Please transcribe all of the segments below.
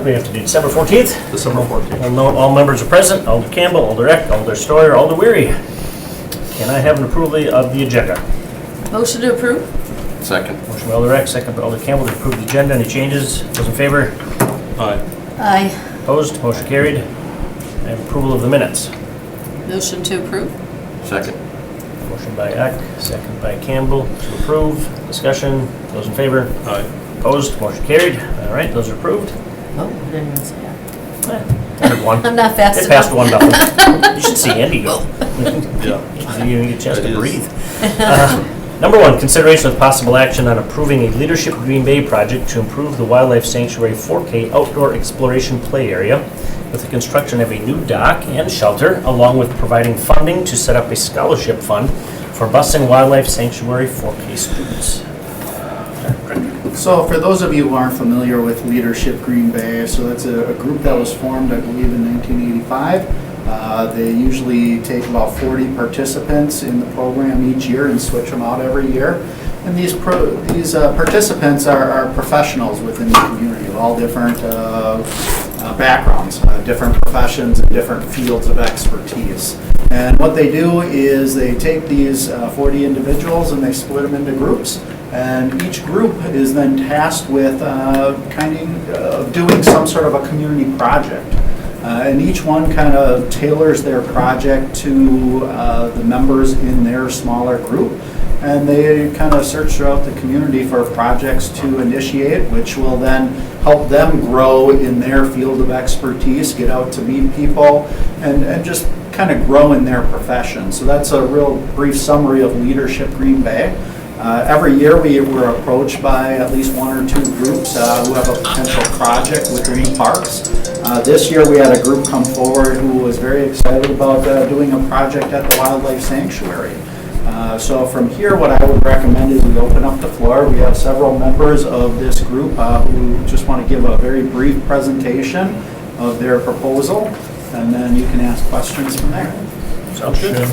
we have to do December 14th. December 14th. I'll note all members are present. Alder Campbell, Alder Eck, Alder Steuer, Alder Weary. Can I have an approval of the agenda? Motion to approve? Second. Motion by Alder Eck, second by Alder Campbell to approve the agenda. Any changes? Those in favor? Aye. Aye. Opposed? Motion carried. I have approval of the minutes. Motion to approve? Second. Motion by Eck, second by Campbell to approve. Discussion. Those in favor? Aye. Opposed? Motion carried. All right, those are approved. Oh, I didn't even say that. I heard one. I'm not fast It enough. passed 1-0. You should see Andy go. Yeah. You didn't get a chance That to is. breathe. Number 1, consideration with possible action on approving a Leadership Green Bay project to improve the Wildlife Sanctuary 4K outdoor exploration play area with the construction of a new dock and shelter, along with providing funding to set up a scholarship fund for Busing Wildlife Sanctuary 4K students. So for those of you who aren't familiar with Leadership Green Bay, so that's a group that was formed, I believe, in 1985. They usually take about 40 participants in the program each year and switch them out every year. And these participants are professionals within the community of all different backgrounds, different professions and different fields of expertise. And what they do is they take these 40 individuals and they split them into groups. And each group is then tasked with doing some sort of a community project. And each one kind of tailors their project to the members in their smaller group. And they kind of search throughout the community for projects to initiate, which will then help them grow in their field of expertise, get out to meet people, and just kind of grow in their profession. So that's a real brief summary of Leadership Green Bay. Every year we were approached by at least 1 or 2 groups who have a potential project with Green Parks. This year we had a group come forward who was very excited about doing a project at the Wildlife Sanctuary. So from here, what I would recommend is we open up the floor. We have several members of this group who just want to give a very brief presentation of their proposal, and then you can ask questions from there. Sounds good.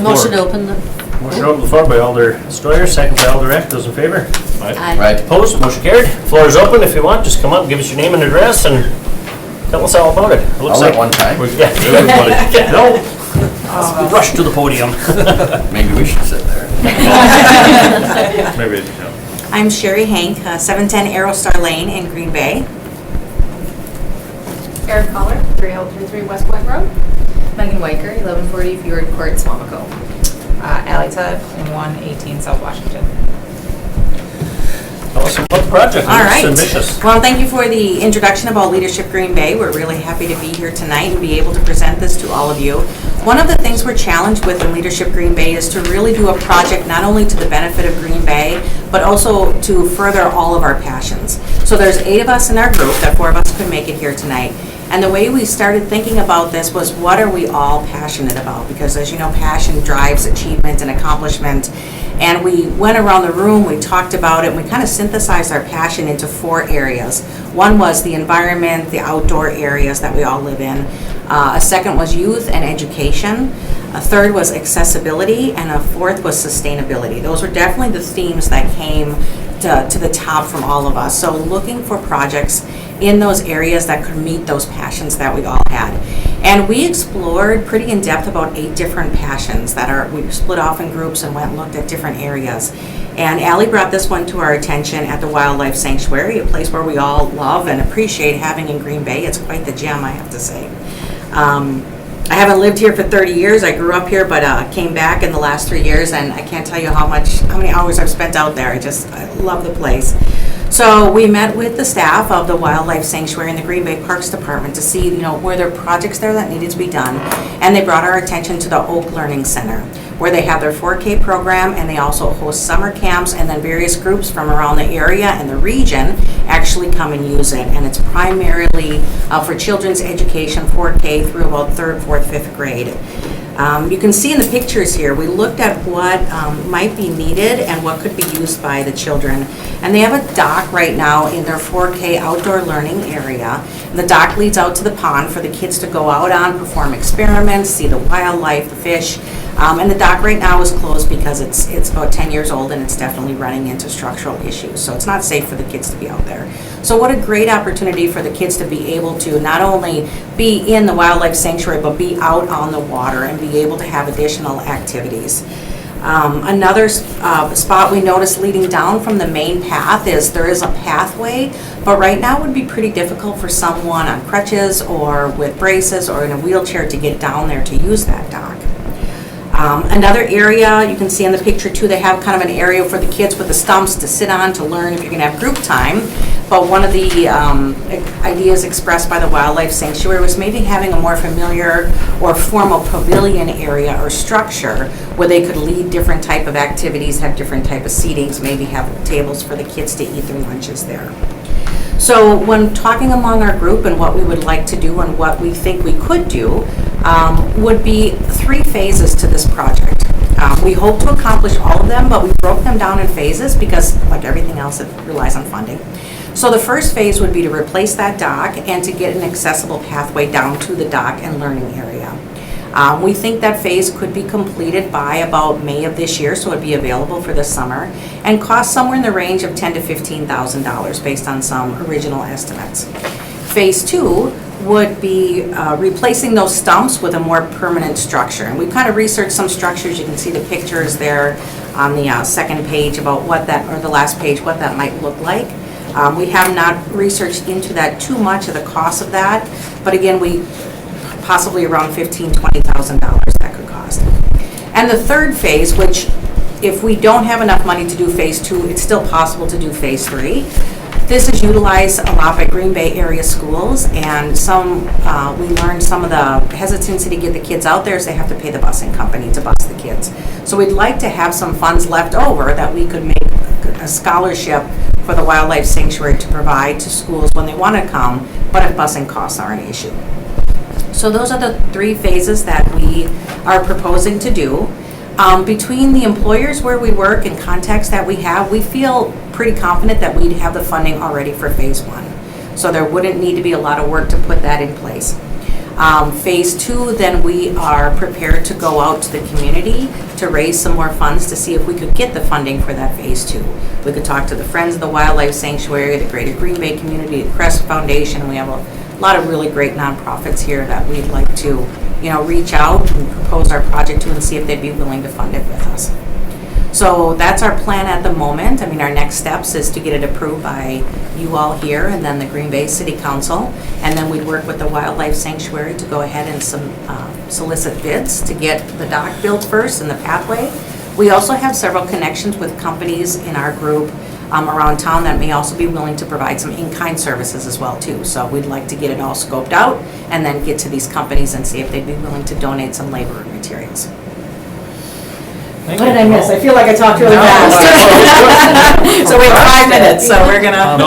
Motion to open the... Motion to open the floor by Alder Steuer, second by Alder Eck. Those in favor? Aye. Right. Opposed? Motion carried. Floor is open. If you want, just come up, give us your name and address, and tell us all about it. It looks All like at one time? Yeah. No. Rush to the podium. Maybe we should sit there. Maybe. I'm Sherry Hank, 710 Aerostar Lane in Green Bay. Eric Collar, 3033 West Point Road. Megan Weicker, 1140 Fjord Court, Swamico. Ally Tubb, 118 South Washington. Tell us about the project. All It's right. ambitious. Well, thank you for the introduction about Leadership Green Bay. We're really happy to be here tonight and be able to present this to all of you. One of the things we're challenged with in Leadership Green Bay is to really do a project not only to the benefit of Green Bay, but also to further all of our passions. So there's 8 of us in our group, that 4 of us could make it here tonight. And the way we started thinking about this was, what are we all passionate about? Because as you know, passion drives achievement and accomplishment. And we went around the room, we talked about it, and we kind of synthesized our passion into 4 areas. One was the environment, the outdoor areas that we all live in. A second was youth and education. A third was accessibility, and a fourth was sustainability. Those were definitely the themes that came to the top from all of us. So looking for projects in those areas that could meet those passions that we all had. And we explored pretty in depth about 8 different passions we split off in groups and went and looked at different areas. And Allie brought this one to our attention at the Wildlife Sanctuary, a place where we all love and appreciate having in Green Bay. It's quite the gem, I have to say. I haven't lived here for 30 years. I grew up here, but came back in the last 3 years, and I can't tell you how many hours I've spent out there. I love the place. So we met with the staff of the Wildlife Sanctuary and the Green Bay Parks Department to see, were there projects there that needed to be done. And they brought our attention to the Oak Learning Center, where they have their 4K program, and they also host summer camps, and then various groups from around the area and the region actually come and use it. And it's primarily for children's education, 4K through about 3rd, 4th, 5th grade. You can see in the pictures here, we looked at what might be needed and what could be used by the children. And they have a dock right now in their 4K outdoor learning area. And the dock leads out to the pond for the kids to go out on, perform experiments, see the wildlife, the fish. And the dock right now is closed because it's about 10 years old and it's definitely running into structural issues. So it's not safe for the kids to be out there. So what a great opportunity for the kids to be able to not only be in the wildlife sanctuary, but be out on the water and be able to have additional activities. Another spot we noticed leading down from the main path is there is a pathway, but right now it would be pretty difficult for someone on crutches or with braces or in a wheelchair to get down there to use that dock. Another area, you can see in the picture too, they have kind of an area for the kids with the stumps to sit on to learn if you're going to have group time. But one of the ideas expressed by the Wildlife Sanctuary was maybe having a more familiar or formal pavilion area or structure where they could lead different type of activities, have different type of seatings, maybe have tables for the kids to eat their lunches there. So when talking among our group and what we would like to do and what we think we could do, would be 3 phases to this project. We hope to accomplish all of them, but we broke them down in phases because, like everything else, it relies on funding. So the first phase would be to replace that dock and to get an accessible pathway down to the dock and learning area. We think that phase could be completed by about May of this year, so it would be available for this summer, and cost somewhere in the range of $10,000 to $15,000 based on some original estimates. Phase 2 would be replacing those stumps with a more permanent structure. And we've kind of researched some structures. You can see the pictures there on the second page about what that, or the last page, what that might look like. We have not researched into that too much of the cost of that, but again, we possibly around $15,000 to $20,000 that could cost. And the third phase, which if we don't have enough money to do phase 2, it's still possible to do phase 3. This is utilized a lot by Green Bay area schools, and we learned some of the hesitancy to get the kids out there is they have to pay the busing company to bus the kids. So we'd like to have some funds left over that we could make a scholarship for the Wildlife Sanctuary to provide to schools when they want to come, but if busing costs are an issue. So those are the 3 phases that we are proposing to do. Between the employers where we work and contacts that we have, we feel pretty confident that we'd have the funding already for phase 1. So there wouldn't need to be a lot of work to put that in place. Phase 2, then we are prepared to go out to the community to raise some more funds to see if we could get the funding for that phase 2. We could talk to the Friends of the Wildlife Sanctuary, the Greater Green Bay Community, the Crest Foundation. We have a lot of really great nonprofits here that we'd like to, reach out and propose our project to and see if they'd be willing to fund it with us. So that's our plan at the moment. I mean, our next steps is to get it approved by you all here and then the Green Bay City Council. And then we'd work with the Wildlife Sanctuary to go ahead and solicit bids to get the dock built first and the pathway. We also have several connections with companies in our group around town that may also be willing to provide some in-kind services as well too. So we'd like to get it all scoped out and then get to these companies and see if they'd be willing to donate some labor and materials. Thank What you. did I miss? I feel like I talked really fast. So we have 5 minutes, so we're gonna.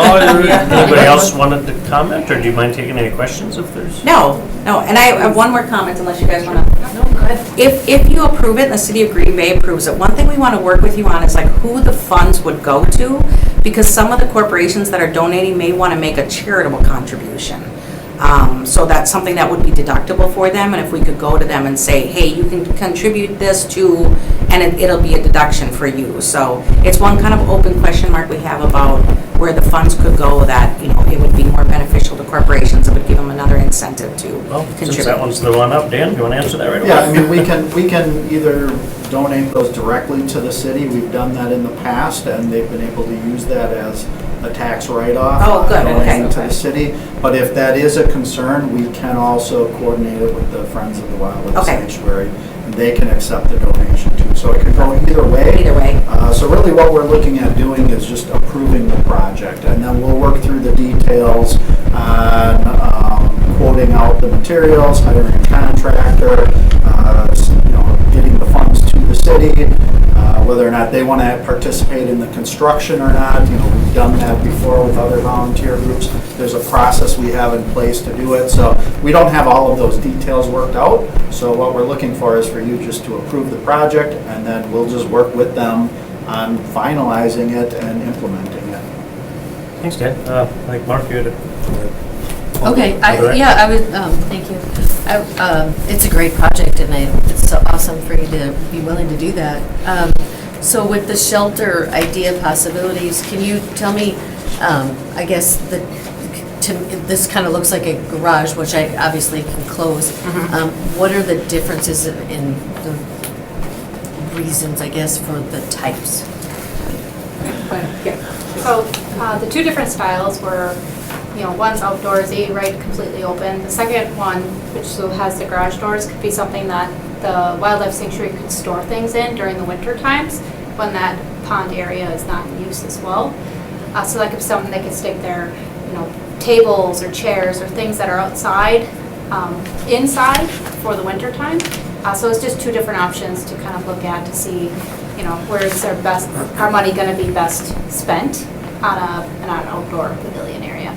Anybody else wanted to comment, or do you mind taking any questions if there's? No, and I have one more comment unless you guys wanna. No, good. If you approve it and the city of Green Bay approves it, one thing we want to work with you on is like who the funds would go to, because some of the corporations that are donating may want to make a charitable contribution. So that's something that would be deductible for them, and if we could go to them and say, hey, you can contribute this to, and it'll be a deduction for you. So it's one kind of open question mark we have about where the funds could go that, it would be more beneficial to corporations. It would give them another incentive to Well, since contribute. that one's the one up, Dan, do you want to answer that right away? Yeah, I mean, we can either donate those directly to the city. We've done that in the past, and they've been able to use that as a tax write-off. Oh, good, okay. Donating to the city. But if that is a concern, we can also coordinate it with the Friends of the Wildlife Okay. Sanctuary, and they can accept the donation too. So it could go either way. Either way. So really what we're looking at doing is just approving the project, and then we'll work through the details on quoting out the materials, hiring a contractor, getting the funds to the city, whether or not they want to participate in the construction or not. We've done that before with other volunteer groups. There's a process we have in place to do it. So we don't have all of those details worked out. So what we're looking for is for you just to approve the project, and then we'll just work with them on finalizing it and implementing it. Thanks, Dan. Like Mark, you had a Okay, Alright. I would, thank you. It's a great project, and it's so awesome for you to be willing to do that. So with the shelter idea possibilities, can you tell me, I guess, this kind of looks like a garage, which I obviously can close. What are the differences in the reasons, I guess, for the types? So the two different styles were, one's outdoorsy, right, completely open. The second one, which still has the garage doors, could be something that the wildlife sanctuary could store things in during the winter times when that pond area is not in use as well. So that could be something they could stick their, tables or chairs or things that are outside, inside for the winter time. So it's just two different options to kind of look at to see, where is our money going to be best spent on an outdoor pavilion area.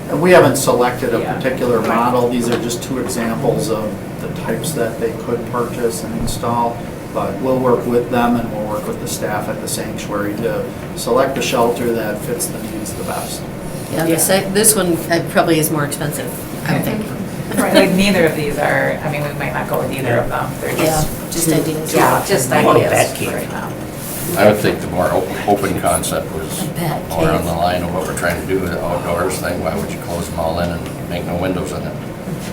And we haven't selected a Yeah. particular Right. model. These are just two examples of the types that they could purchase and install. But we'll work with them and we'll work with the staff at the sanctuary to select the shelter that fits the needs the best. Yeah, this one probably is more expensive, I'm thinking. Like neither of these are, we might not go with either of them. They're Yeah, just, just ideas. yeah, just I want a ideas bat cave. right now. I would think the more open concept was Bat more on cave. the line of what we're trying to do with the outdoors thing. Why would you close them all in and make no windows in it?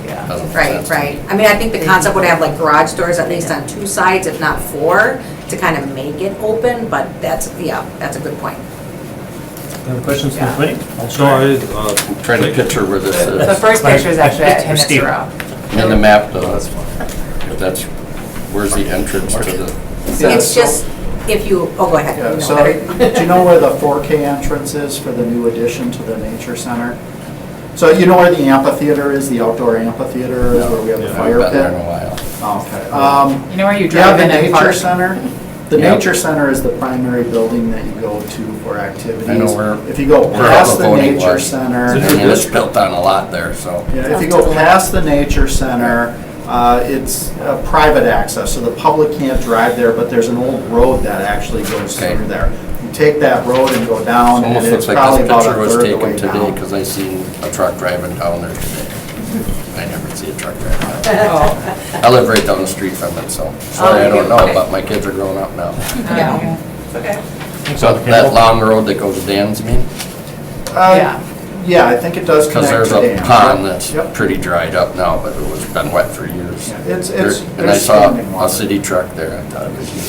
Yeah. Doesn't make Right, sense. right. I think the concept would have like garage doors at least on two sides, if not four, to kind of make it open, but that's a good point. Any questions from the committee? So I, Trying to picture where this The is. first picture is actually at For Steve. Hinnisboro. In the map, though, if that's, where's the entrance to the, Yeah, It's so- just, if you, go ahead. Yeah, You know so, better. do you know where the 4K entrance is for the new addition to the nature center? So you know where the amphitheater is, the outdoor amphitheater is where we have the Yeah, I fire haven't been there in pit? a while. Okay. You know where you Yeah, drive the in and nature park? center. The Yep. nature center is the primary building that you go to for activities. I know where- If you go where past the voting nature was. center. And it's built on a lot there, so. Yeah, if you go past the nature center, it's private access, so the public can't drive there, but there's an old road that actually goes Okay. through there. You take that road and go down, It and almost it's looks like probably this about a picture was third of the way taken today, down. because I seen a truck driving down there today. I never see a truck driving down. Oh, I live right down the street from it, so, sorry, I don't know, but my kids are growing up now. yeah. It's okay. So that long road that goes to Dan's, you mean? Yeah. Yeah, I think it does Because connect there's to a Dan. pond that's Yep. pretty dried up now, but it was been wet for years. Yeah, it's- And I there's saw standing a water. city truck there, I thought it was you.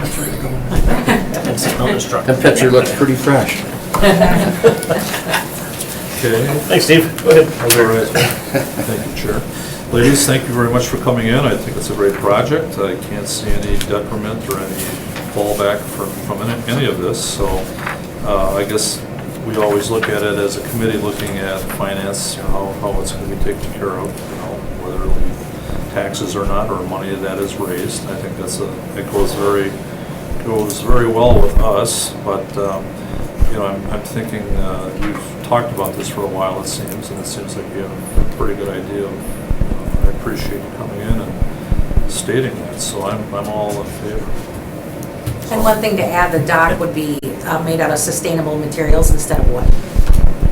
That's where you're going. It's not destructive. That picture looks pretty fresh. okay, Thanks, Steve. Go ahead. all right. Thank you, Chair. Ladies, thank you very much for coming in. I think it's a great project. I can't see any detriment or any fallback from any of this, so I guess we always look at it as a committee looking at finance, how it's going to be taken care of, whether it be taxes or not, or money that is raised. I think it goes very well with us, but I'm thinking you've talked about this for a while, it seems, and it seems like you have a pretty good idea of, I appreciate you coming in and stating that, so I'm all in favor. And one thing to add, the dock would be made out of sustainable materials instead of wood.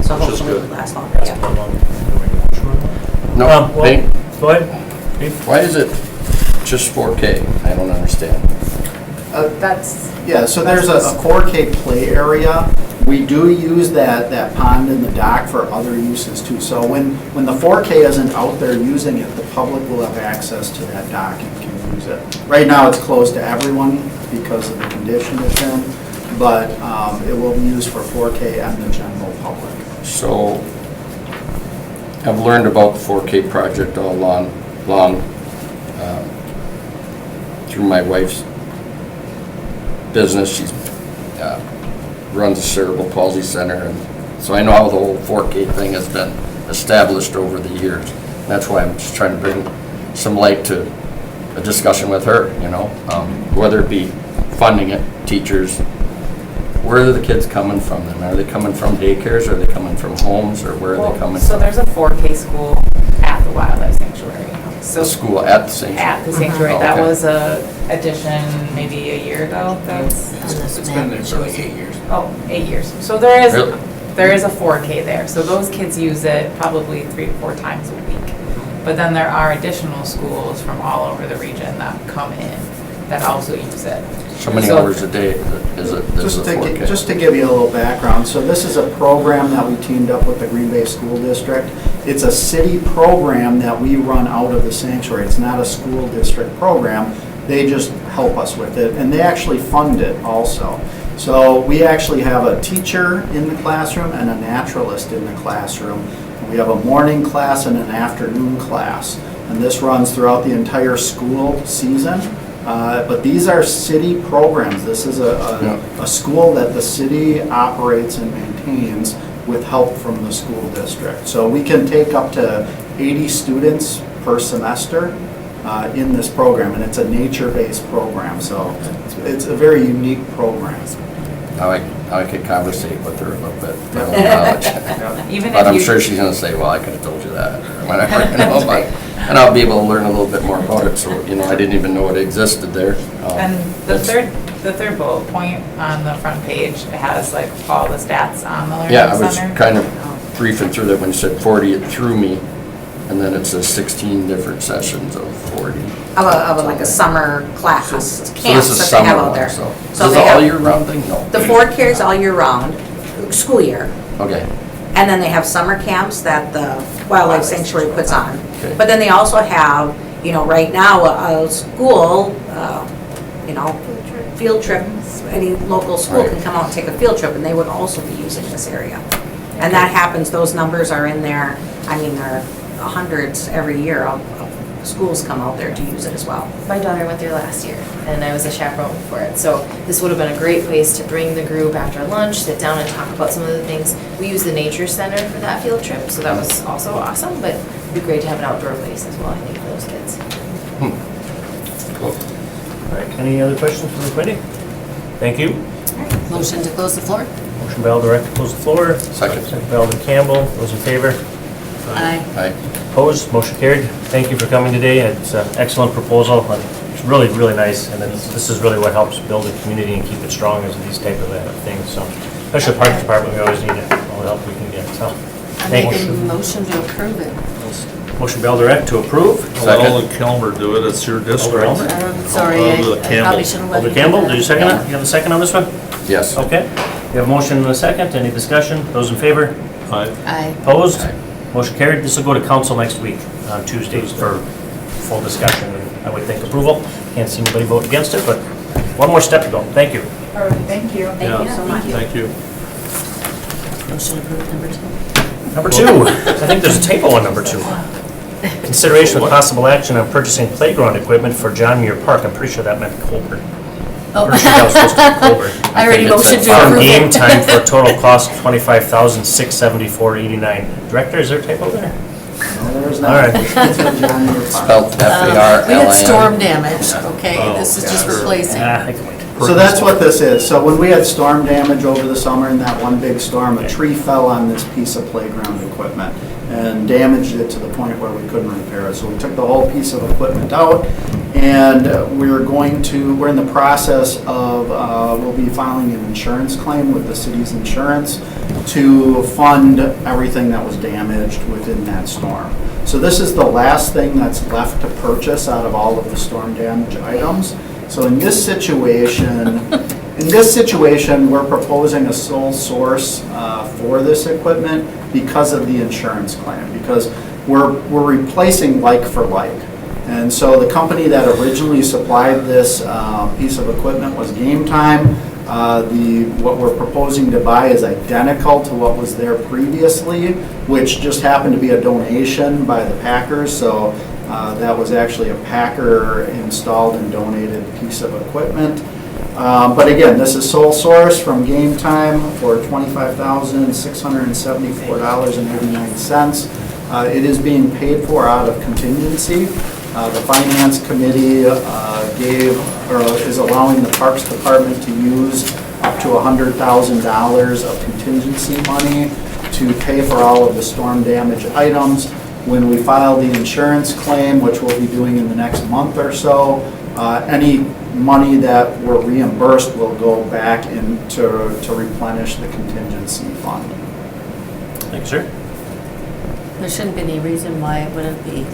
So Which is hopefully it good. would last longer, yeah. Can we make a motion on that? No, Well, hey, Go ahead. Steve. why is it just 4K? I don't understand. That's, Yeah, so there's a 4K play area. We do use that pond in the dock for other uses too. So when the 4K isn't out there using it, the public will have access to that dock and can use it. Right now, it's closed to everyone because of the condition it's in, but it will be used for 4K and the general public. So, I've learned about the 4K project all along, through my wife's business. She runs a cerebral palsy center, and so I know how the whole 4K thing has been established over the years. That's why I'm just trying to bring some light to a discussion with her, whether it be funding it, teachers. Where are the kids coming from then? Are they coming from daycares, are they coming from homes, or where are they coming so from? there's a 4K school at the Wildlife Sanctuary. So The school at the same. at the sanctuary, Oh, that okay. was a addition maybe a year ago. That's, On this It's map, been there it for like shows it. 8 years. 8 years. So there is, Really? There is a 4K there, so those kids use it probably 3 to 4 times a week. But then there are additional schools from all over the region that come in that also use it. So many So- hours a day is it, is Just a to, 4K? just to give you a little background, so this is a program that we teamed up with the Green Bay School District. It's a city program that we run out of the sanctuary. It's not a school district program. They just help us with it, and they actually fund it also. So we actually have a teacher in the classroom and a naturalist in the classroom. We have a morning class and an afternoon class, and this runs throughout the entire school season. But these are city programs. This is a school that the city operates and maintains with help from the school district. So we can take up to 80 students per semester in this program, and it's a nature-based program, so it's a very unique program. Now I could conversate with her a little bit, my own knowledge. Even But if I'm you, sure she's gonna say, well, I could've told you that, or whatever, you know, but, and I'll be able to learn a little bit more about it, so, you know, I didn't even know it existed there. and the third bullet point on the front page, it has like all the stats on the Yeah, I Learning was Center. kind of briefing through that when you said 40, it threw me, and then it says 16 different sessions of 40. Of like a summer class, So this camps is that they have summer out one, there. so. So Is they this all have year round thing? No. the 4K is all year round, school year. Okay, And then they have summer camps that the Wildlife Sanctuary puts on. Okay. But then they also have, you know, right now, a school, you know, field trips, any local school can Right. come out and take a field trip, and they would also be using this area. And that happens, those numbers are in there, I mean, there are hundreds every year of schools come out there to use it as well. My daughter went there last year, and I was a chaperone for it. So this would have been a great place to bring the group after lunch, sit down and talk about some of the things. We used the Nature Center for that field trip, so that was also awesome, but it'd be great to have an outdoor place as well, I think, for those kids. cool. All right, any other questions from the committee? Thank you. Motion to close the floor? Motion by Alderman to close the floor. Second. Second by Alderman Campbell. Those in favor? Aye. Aye. Opposed? Motion carried. Thank you for coming today. It's an excellent proposal. It's really, really nice, and this is really what helps build a community and keep it strong is these type of things. So, especially the Parks Department, we always need all the help we can get, so. I thank make a you. motion to approve it. Motion by Alderman to approve. I'll let Alden Kelmer do it, it's your district. Alderman Sorry, I'll do the I Campbell. probably should have let you Alderman do Campbell, that. do you second it? You have a second on this one? Yes. Okay. We have a motion and a second. Any discussion? Those in favor? Aye. Aye. Opposed? Aye. Motion carried. This will go to council next week on Tuesdays for full discussion, and I would think approval. Can't see anybody vote against it, but one more step to go. Thank you. Thank you. Thank you so much. Thank you. Motion approved, number 2. Number 2, I think there's a typo on number 2. Consideration with possible action on purchasing playground equipment for John Muir Park. I'm pretty sure that meant Colburn. I'm pretty sure that was supposed to be Colburn. I already think it's motioned to at Farm approve game it. time for a total cost of $25,674.89. Director, is there a typo there? No, there's All not. right. It's been John Muir Park. Spelled F-A-R-L-I-N. We had storm damage, okay? Oh, This is just yeah. replacing. Ah, I can wait. So that's what this is. So when we had storm damage over the summer in that one big storm, a tree fell on this piece of playground equipment and damaged it to the point where we couldn't repair it. So we took the whole piece of equipment out, and we're in the process of, we'll be filing an insurance claim with the city's insurance to fund everything that was damaged within that storm. So this is the last thing that's left to purchase out of all of the storm damage items. So in this situation, we're proposing a sole source for this equipment because of the insurance claim, because we're replacing like for like. And so the company that originally supplied this piece of equipment was Game Time. What we're proposing to buy is identical to what was there previously, which just happened to be a donation by the Packers. So that was actually a Packer installed and donated piece of equipment. But again, this is sole source from Game Time for $25,674.89. It is being paid for out of contingency. The Finance Committee is allowing the Parks Department to use up to $100,000 of contingency money to pay for all of the storm damage items. When we file the insurance claim, which we'll be doing in the next month or so, any money that we're reimbursed will go back to replenish the contingency fund. Thank you, sir. There shouldn't be any reason why it wouldn't be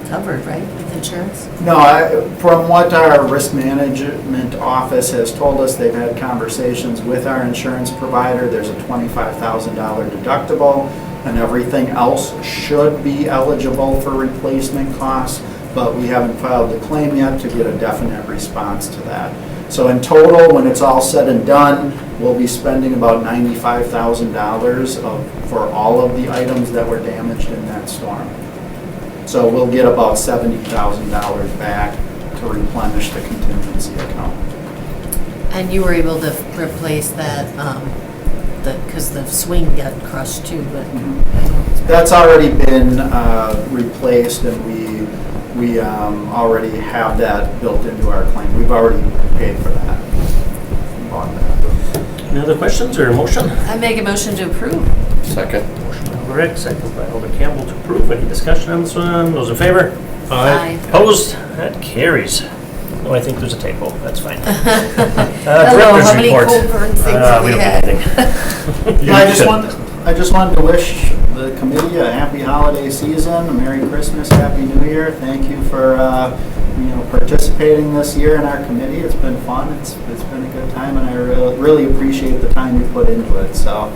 covered, right, with insurance? No, from what our risk management office has told us, they've had conversations with our insurance provider. There's a $25,000 deductible, and everything else should be eligible for replacement costs, but we haven't filed the claim yet to get a definite response to that. So in total, when it's all said and done, we'll be spending about $95,000 for all of the items that were damaged in that storm. So we'll get about $70,000 back to replenish the contingency account. And you were able to replace that, because the swing got crushed too, but. That's already been replaced, and we already have that built into our claim. We've already paid for that. Bought that. Any other questions or motion? I make a motion to approve. Second. Motion by Alder Rick, second by Alder Campbell to approve. Any discussion on this one? Those in favor? Aye. Opposed? That carries. Oh, I think there's a typo. That's fine. Hello, Director's how many report. Colburn things have We we don't had? need anything. I just wanted to wish the committee a happy holiday season, a Merry Christmas, Happy New Year. Thank you for participating this year in our committee. It's been fun. It's been a good time, and I really appreciate the time you put into it. So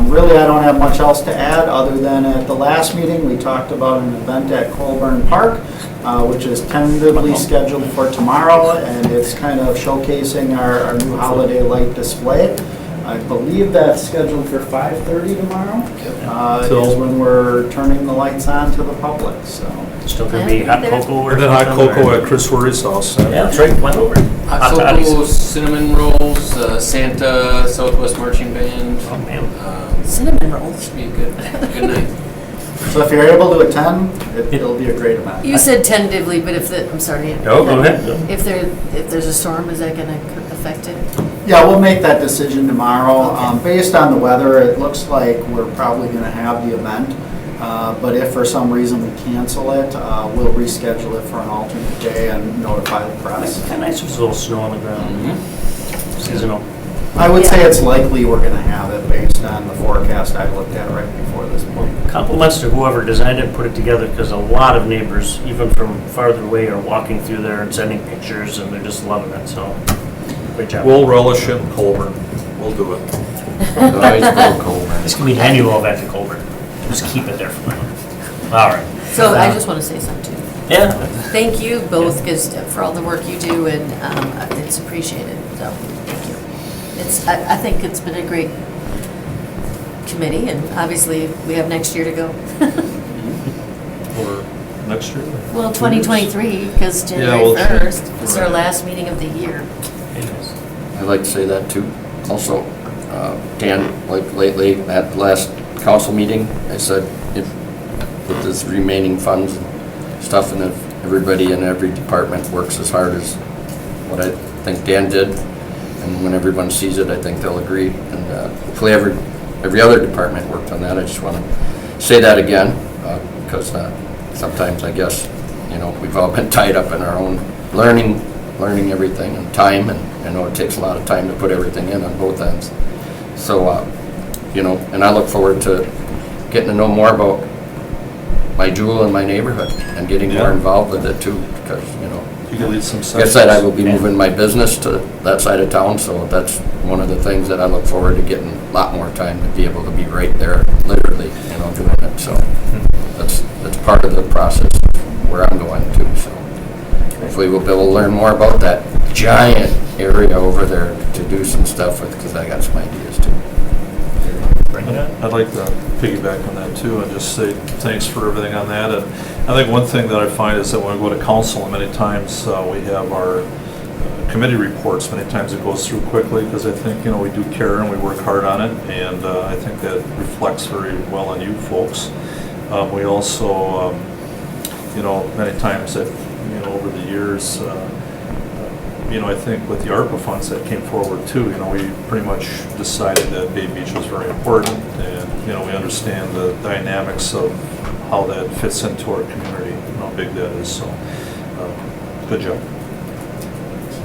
really, I don't have much else to add other than at the last meeting we talked about an event at Colburn Park, which is tentatively scheduled for tomorrow, and it's kind of showcasing our new holiday light display. I believe that's scheduled for 5:30 tomorrow. Is when we're turning the lights on to the public. So Still gonna be hot cocoa or And then hot something, cocoa or- at Chris Worry's house. Yeah, that's right, went over. Hot Hot cocoa, toddies. cinnamon rolls, Santa, Southwest Marching Band. Oh, man. Cinnamon rolls. Should be a good night. So if you're able to attend, it'll be a great event. You said tentatively, but I'm sorry. No, go ahead. If there's a storm, is that gonna affect it? Yeah, we'll make that decision tomorrow. Okay. Based on the weather, it looks like we're probably going to have the event. But if for some reason we cancel it, we'll reschedule it for an alternate day and notify the It's press. kind of nice if there's a little snow on the ground. Seasonal. I would say it's likely we're going to have it based on the forecast I looked at right before this point. Compliments to whoever designed it and put it together, because a lot of neighbors, even from farther away, are walking through there and sending pictures, and they're just loving it, so great job. We'll relish it in Colburn. We'll do it. Always go Colburn. This can be an annual event at Colburn. Just keep it there for now. All right. So I just want to say something too. Yeah. Thank you both, because for all the work you do, and it's appreciated, so thank you. I think it's been a great committee, and obviously we have next year to go. Or next year. Well, 2023, because Yeah, January we'll 1st is our right. last meeting of the year. I'd like to say that too. Also, Dan, like lately, at the last council meeting, I said, if with this remaining funds and stuff, and if everybody in every department works as hard as what I think Dan did, and when everyone sees it, I think they'll agree. And hopefully every other department worked on that. I just want to say that again, because sometimes I guess, we've all been tied up in our own learning everything and time, and I know it takes a lot of time to put everything in on both ends. So, and I look forward to getting to know more about my jewel and my neighborhood and getting more Yeah. involved with it too, because, You can lead some like I said, I will be moving my business to that side of town, so that's one of the things that I look forward to getting a lot more time to be able to be right there, literally, doing it. So that's part of the process where I'm going to. So hopefully we'll be able to learn more about that giant area over there to do some stuff with, because I got some ideas too. I'd like to piggyback on that too, and just say thanks for everything on that. And I think one thing that I find is that when we go to council, many times we have our committee reports. Many times it goes through quickly, because I think, we do care and we work hard on it, and I think that reflects very well on you folks. We also, many times that, over the years, I think with the ARPA funds that came forward too, we pretty much decided that Bay Beach was very important, and, we understand the dynamics of how that fits into our community, and how big that is, so, good job.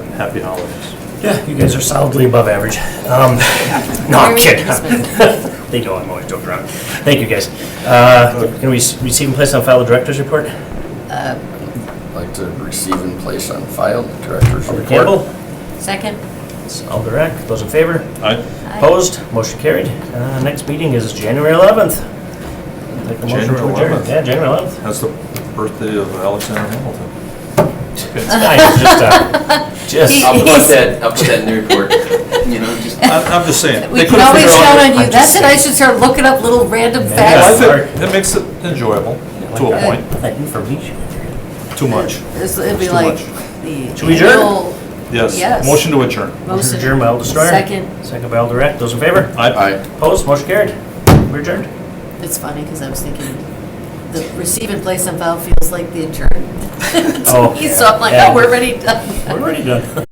And happy holidays. Yeah, you guys are solidly above average. No, I'm Merry kidding. Christmas. They know I'm always joking around. Thank you, guys. Can we receive and place on file the director's report? I'd like to receive and place on file the director's Alder report. Campbell? Second? Alder Eck, those in favor? Aye. Opposed? Motion carried. Next meeting is January 11th. Take the motion to January adjourn. 11th. Yeah, January 11th. That's the birthday of Alexander Hamilton. It's fine, just, I'll put that in the report, you know, just. I'm just saying. We they can couldn't always figure out- count on I'm you. just That's it, I saying. should start looking up little random Well, I facts. think it makes it enjoyable to a point. that information. Too much. It'd be Too like much. the. Should we adjourn? annual- Yes. Yes. Motion to adjourn. Motion adjourned by Alder Steuer. Second. Second by Alder Eck. Those in favor? Aye. Opposed? Motion carried. We're adjourned. It's funny, because I was thinking, the receive and place on file feels like the adjournment. Oh, So I'm like, yeah. oh, we're already done. We're already done.